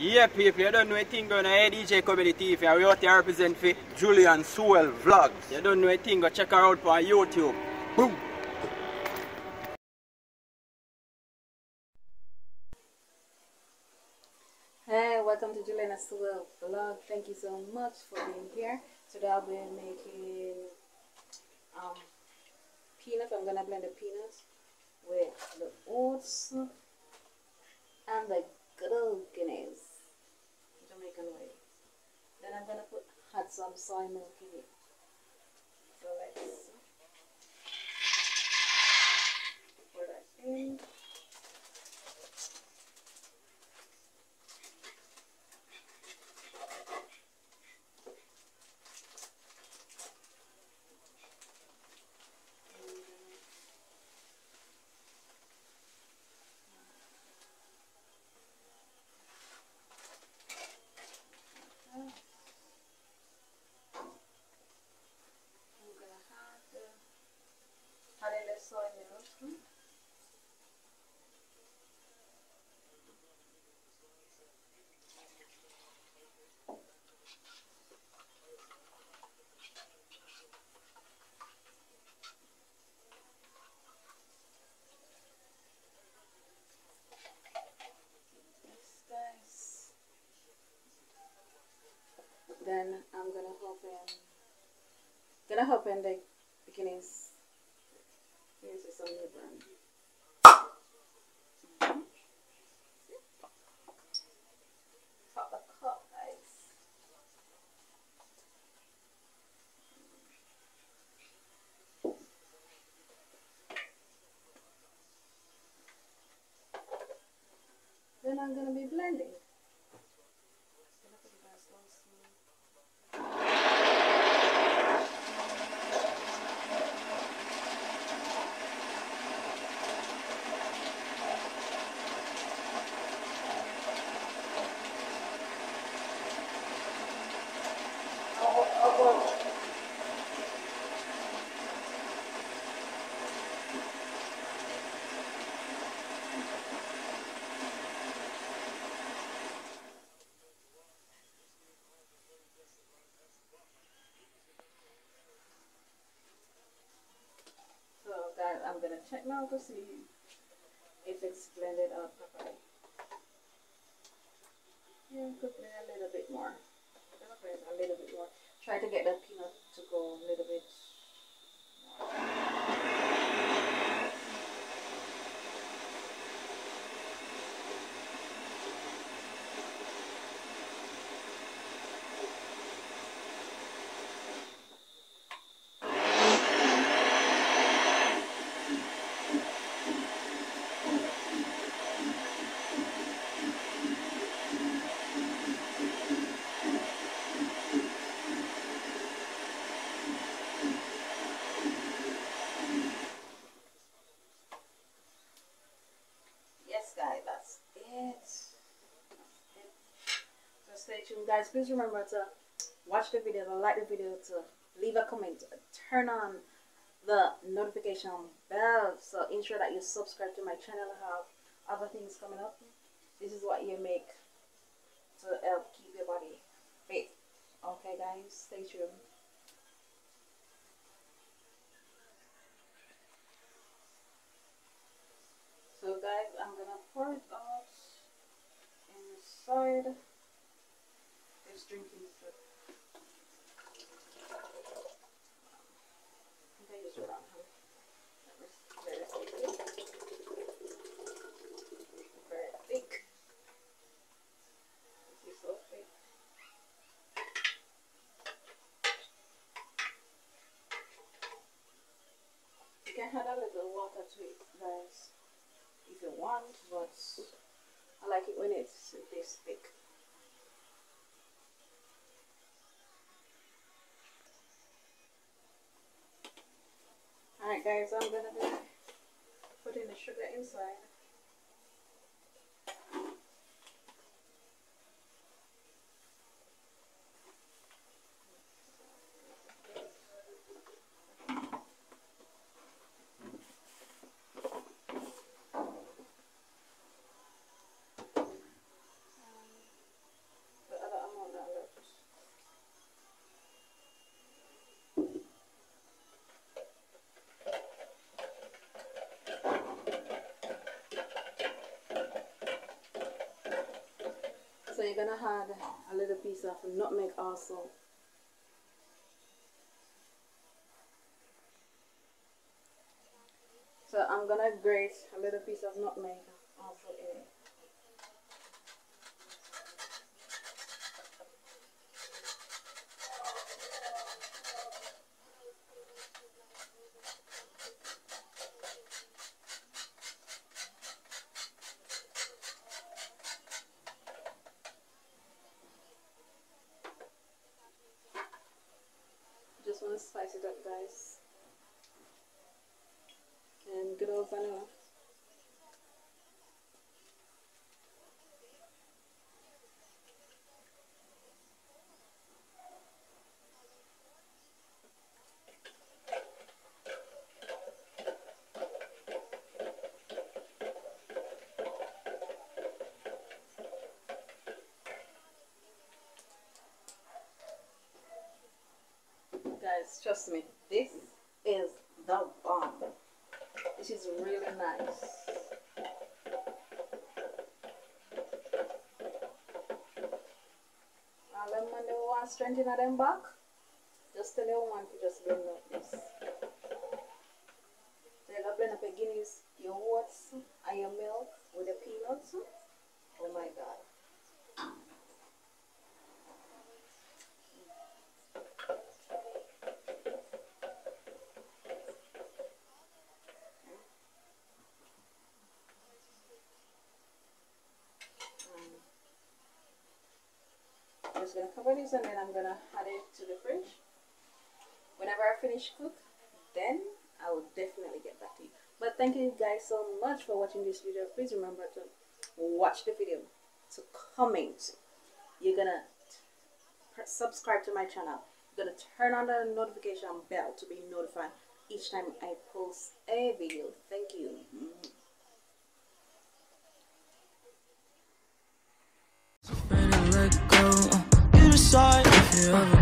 Yeah, people, you don't know anything going on here, DJ Comedy TV. We out here represent for Julian Sewell Vlogs. You don't know anything, go check her out on YouTube. Boom! Hey, welcome to Julian Sewell Vlog. Thank you so much for being here. Today I'll be making peanut. I'm gonna blend the peanuts with the oats and the good old Guinness, Jamaican way. Then I'm gonna add some soy milk in it. So let's pour that in. Soy milk. Then I'm gonna open the beginnings. Here's some newborn. Pop the cup, guys. Then I'm gonna be blending. I'm gonna check now to see if it's blended out properly. Yeah, could blend a little bit more. A little bit more. Try to get the peanut to go a little bit more. Guys, that's it. So stay tuned, guys. Please remember to watch the video, to like the video, to leave a comment, turn on the notification bell, so ensure that you subscribe to my channel. I have other things coming up. This is what you make to help keep your body fit. Okay, guys, stay tuned. So guys, I'm gonna pour it out inside this drinking cup. Okay, just around here. Very thick. This is so thick. You can add a little water to it, guys, if you want, but I like it when it's this thick. Alright guys, I'm gonna be putting the sugar inside. So you're gonna add a little piece of nutmeg also. So I'm gonna grate a little piece of nutmeg also in it. Just want to spice it up, guys. And good old vanilla. Guys, trust me, this is the bomb. This is really nice. Now them man they want strength in them back. Just tell your woman to just blend up this. So you gotta blend up your guineas, your oats and your milk with the peanuts. Oh my god. I'm just gonna cover this and then I'm gonna add it to the fridge. Whenever I finish cook, then I will definitely get back to you. But thank you guys so much for watching this video. Please remember to watch the video, to comment. You're gonna subscribe to my channel. You're gonna turn on the notification bell to be notified each time I post a video. Thank you. You decide if you ever